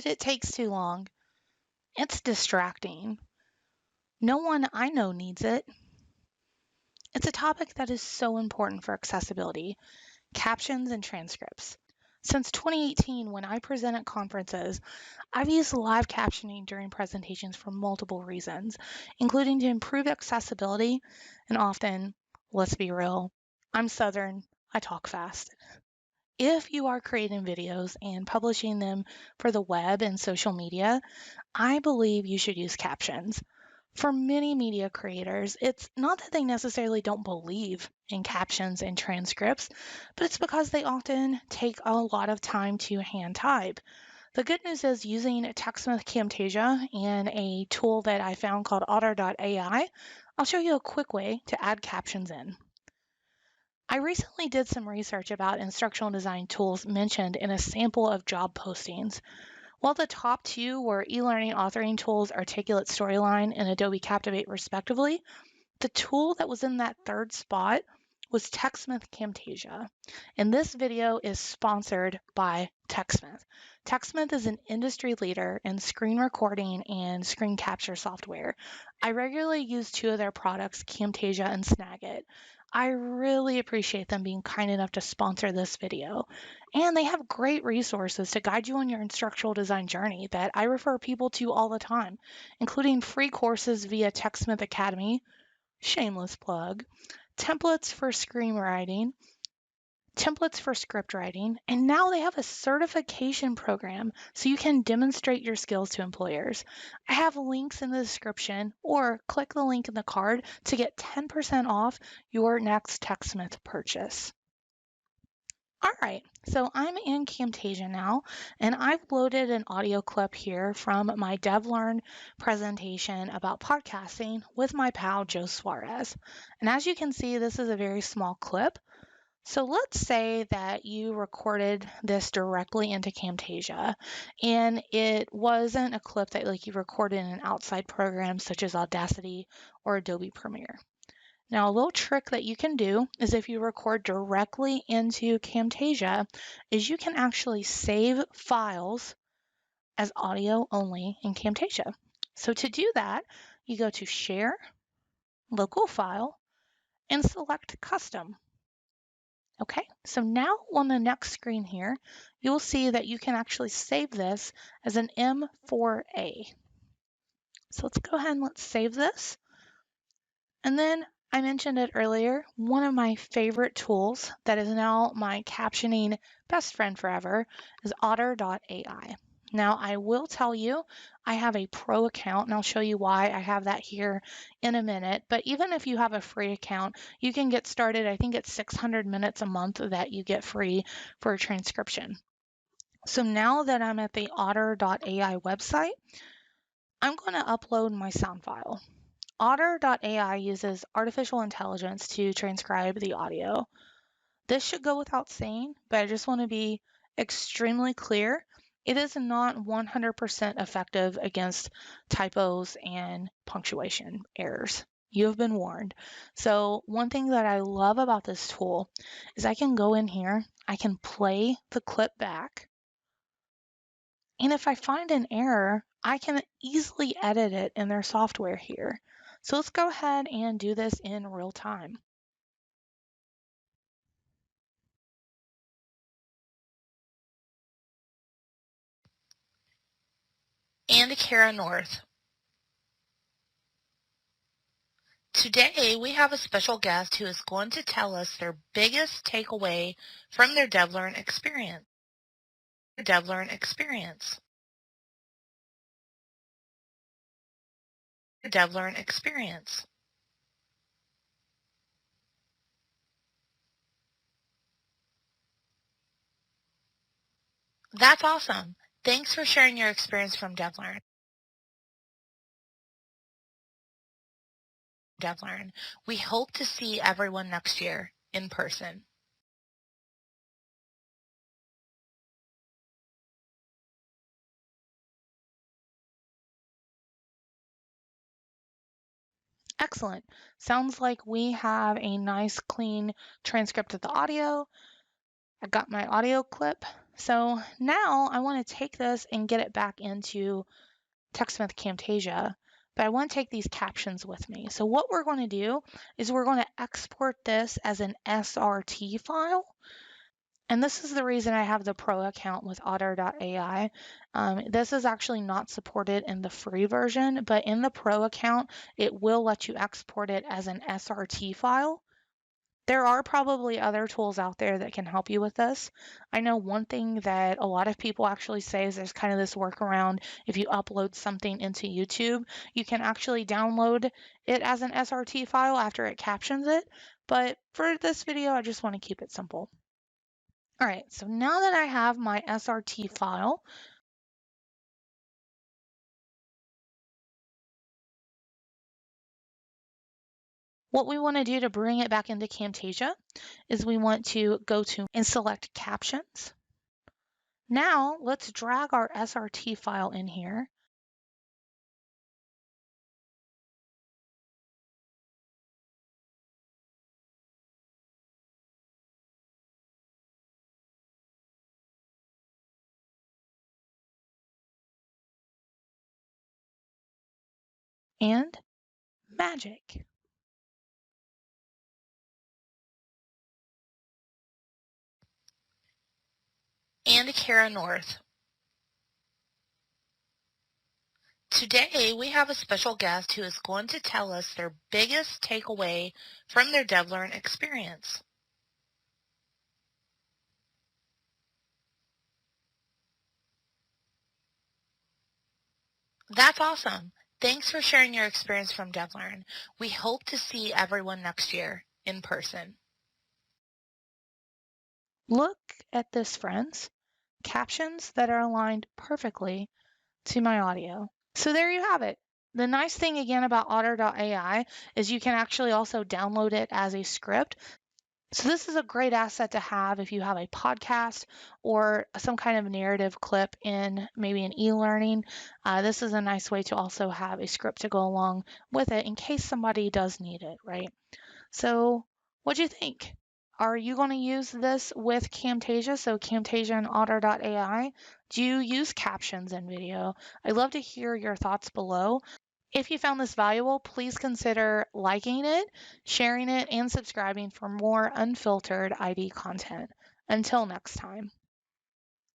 but it takes too long. It's distracting. No one I know needs it. It's a topic that is so important for accessibility, captions and transcripts. Since 2018, when I present at conferences, I've used live captioning during presentations for multiple reasons, including to improve accessibility and often, let's be real, I'm Southern, I talk fast. If you are creating videos and publishing them for the web and social media, I believe you should use captions. For many media creators, it's not that they necessarily don't believe in captions and transcripts, but it's because they often take a lot of time to hand type. The good news is using TechSmith Camtasia and a tool that I found called Otter.ai, I'll show you a quick way to add captions in. I recently did some research about instructional design tools mentioned in a sample of job postings. While the top two were e-learning authoring tools Articulate Storyline and Adobe Captivate respectively, the tool that was in that third spot was TechSmith Camtasia. And this video is sponsored by TechSmith. TechSmith is an industry leader in screen recording and screen capture software. I regularly use two of their products, Camtasia and Snagit. I really appreciate them being kind enough to sponsor this video. And they have great resources to guide you on your instructional design journey that I refer people to all the time, including free courses via TechSmith Academy, shameless plug, templates for screenwriting, templates for script writing, and now they have a certification program so you can demonstrate your skills to employers. I have links in the description or click the link in the card to get 10% off your next TechSmith purchase. All right, so I'm in Camtasia now, and I've loaded an audio clip here from my DevLearn presentation about podcasting with my pal, Joe Suarez. And as you can see, this is a very small clip. So let's say that you recorded this directly into Camtasia, and it wasn't a clip that you recorded in an outside program such as Audacity or Adobe Premiere. Now, a little trick that you can do is if you record directly into Camtasia, is you can actually save files as audio only in Camtasia. So to do that, you go to Share, Local File, and select Custom. Okay, so now on the next screen here, you'll see that you can actually save this as an M4A. So let's go ahead and let's save this. And then I mentioned it earlier, one of my favorite tools that is now my captioning best friend forever is Otter.ai. Now, I will tell you, I have a pro account, and I'll show you why I have that here in a minute. But even if you have a free account, you can get started. I think it's 600 minutes a month that you get free for a transcription. So now that I'm at the Otter.ai website, I'm going to upload my sound file. Otter.ai uses artificial intelligence to transcribe the audio. This should go without saying, but I just want to be extremely clear. It is not 100% effective against typos and punctuation errors. You have been warned. So one thing that I love about this tool is I can go in here, I can play the clip back, and if I find an error, I can easily edit it in their software here. So let's go ahead and do this in real time. And Kara North. Today, we have a special guest who is going to tell us their biggest takeaway from their DevLearn experience. DevLearn experience. DevLearn experience. That's awesome. Thanks for sharing your experience from DevLearn. DevLearn. We hope to see everyone next year in person. Excellent. Sounds like we have a nice clean transcript of the audio. I got my audio clip so now I want to take this and get it back into TechSmith Camtasia, but I want to take these captions with me. So what we're going to do is we're going to export this as an SRT file. And this is the reason I have the pro account with Otter.ai. This is actually not supported in the free version, but in the pro account, it will let you export it as an SRT file. There are probably other tools out there that can help you with this. I know one thing that a lot of people actually say is there's kind of this workaround. If you upload something into YouTube, you can actually download it as an SRT file after it captions it. But for this video, I just want to keep it simple. All right, so now that I have my SRT file, what we want to do to bring it back into Camtasia is we want to go to and select captions. Now let's drag our SRT file in here. And magic. And Kara North. Today, we have a special guest who is going to tell us their biggest takeaway from their DevLearn experience. That's awesome. Thanks for sharing your experience from DevLearn. We hope to see everyone next year in person. Look at this, friends. Captions that are aligned perfectly to my audio. So there you have it. The nice thing again about Otter.ai is you can actually also download it as a script. So this is a great asset to have if you have a podcast or some kind of narrative clip in maybe an e-learning. This is a nice way to also have a script to go along with it in case somebody does need it, right? So what do you think? Are you going to use this with Camtasia? So Camtasia and Otter.ai. Do you use captions in video? I'd love to hear your thoughts below. If you found this valuable, please consider liking it, sharing it, and subscribing for more unfiltered ID content. Until next time.